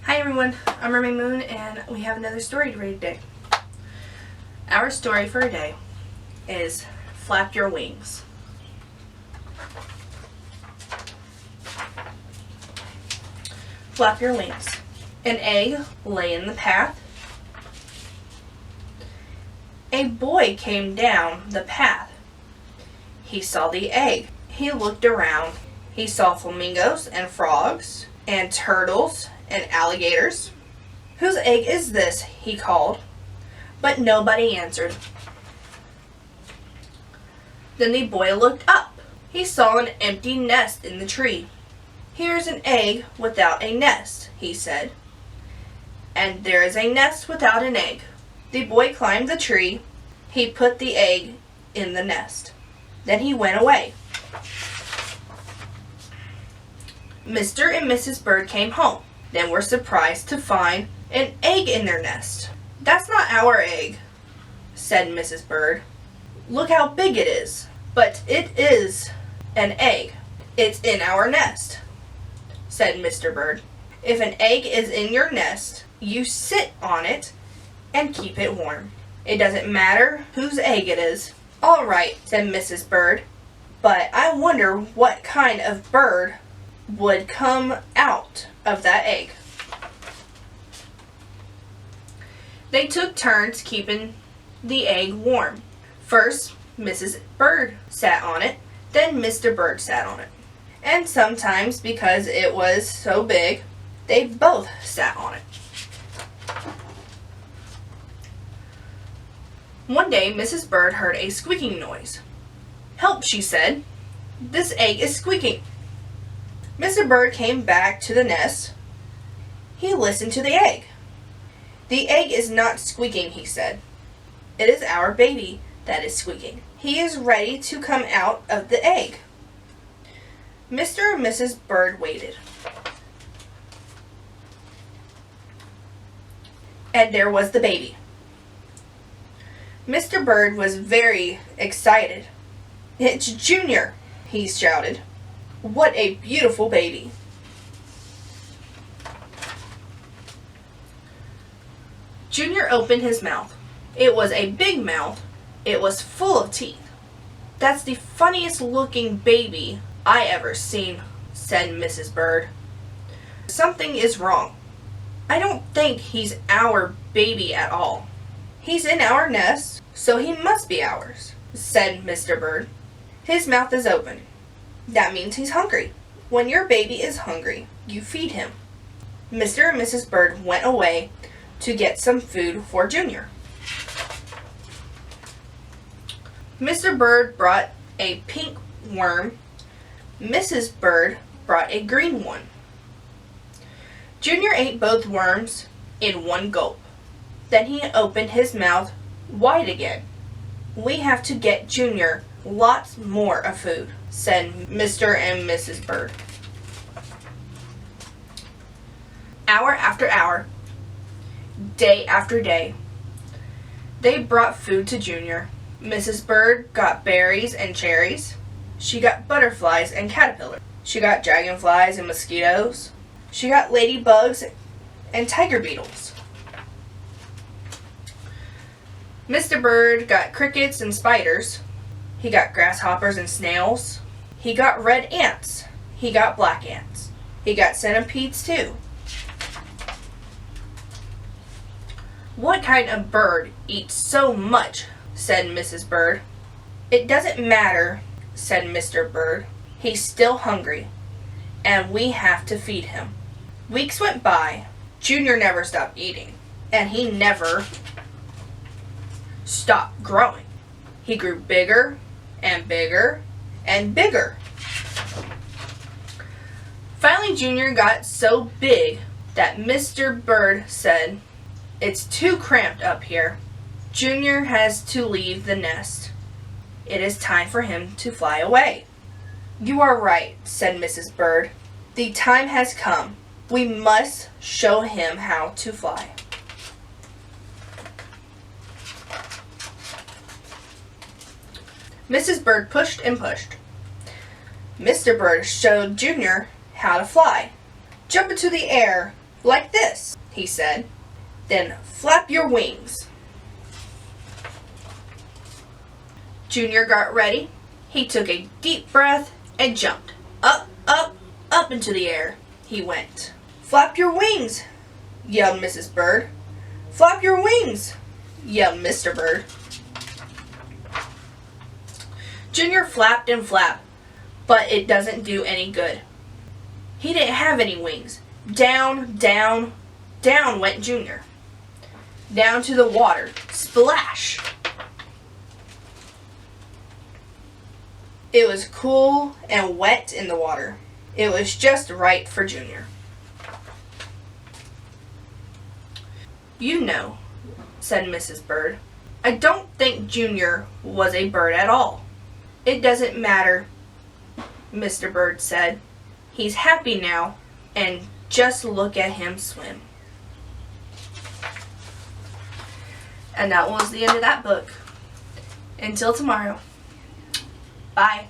Hi everyone, I'm Mermaid Moon and we have another story to read today. Our story for today is Flap Your Wings. Flap your wings. An egg lay in the path. A boy came down the path. He saw the egg. He looked around. He saw flamingos and frogs and turtles and alligators. "Whose egg is this?" he called, but nobody answered. Then the boy looked up. He saw an empty nest in the tree. "Here's an egg without a nest," he said. "And there is a nest without an egg." The boy climbed the tree. He put the egg in the nest. Then he went away. Mr. and Mrs. Bird came home. Then were surprised to find an egg in their nest. "That's not our egg," said Mrs. Bird. "Look how big it is." "But it is an egg. It's in our nest," said Mr. Bird. "If an egg is in your nest, you sit on it and keep it warm. It doesn't matter whose egg it is." "All right," said Mrs. Bird, "but I wonder what kind of bird would come out of that egg." They took turns keeping the egg warm. First, Mrs. Bird sat on it, then Mr. Bird sat on it. And sometimes, because it was so big, they both sat on it. One day, Mrs. Bird heard a squeaking noise. "Help," she said. "This egg is squeaking." Mr. Bird came back to the nest. He listened to the egg. "The egg is not squeaking," he said. "It is our baby that is squeaking. He is ready to come out of the egg." Mr. and Mrs. Bird waited. And there was the baby. Mr. Bird was very excited. "It's Junior," he shouted. "What a beautiful baby." Junior opened his mouth. It was a big mouth. It was full of teeth. "That's the funniest looking baby I ever seen," said Mrs. Bird. "Something is wrong. I don't think he's our baby at all. He's in our nest, so he must be ours," said Mr. Bird. "His mouth is open. That means he's hungry. When your baby is hungry, you feed him." Mr. and Mrs. Bird went away to get some food for Junior. Mr. Bird brought a pink worm. Mrs. Bird brought a green one. Junior ate both worms in one gulp. Then he opened his mouth wide again. "We have to get Junior lots more of food," said Mr. and Mrs. Bird. Hour after hour, day after day, they brought food to Junior. Mrs. Bird got berries and cherries. She got butterflies and caterpillars. She got dragonflies and mosquitoes. She got ladybugs and tiger beetles. Mr. Bird got crickets and spiders. He got grasshoppers and snails. He got red ants. He got black ants. He got centipedes too. "What kind of bird eats so much?" said Mrs. Bird. "It doesn't matter," said Mr. Bird. "He's still hungry, and we have to feed him." Weeks went by. Junior never stopped eating, and he never stopped growing. He grew bigger and bigger and bigger. Finally, Junior got so big that Mr. Bird said, "It's too cramped up here. Junior has to leave the nest. It is time for him to fly away." "You are right," said Mrs. Bird. "The time has come. We must show him how to fly." Mrs. Bird pushed and pushed. Mr. Bird showed Junior how to fly. "Jump into the air Like this, he said. Then flap your wings. Junior got ready. He took a deep breath and jumped. Up, up, up into the air he went. Flap your wings, yelled Mrs. Bird. Flap your wings, yelled Mr. Bird. Junior flapped and flapped, but it doesn't do any good. He didn't have any wings. Down, down, down went Junior. Down to the water. Splash! It was cool and wet in the water. It was just right for Junior. You know, said Mrs. Bird, I don't think Junior was a bird at all. It doesn't matter, Mr. Bird said. He's happy now, and just look at him swim. And that was the end of that book. Until tomorrow. Bye.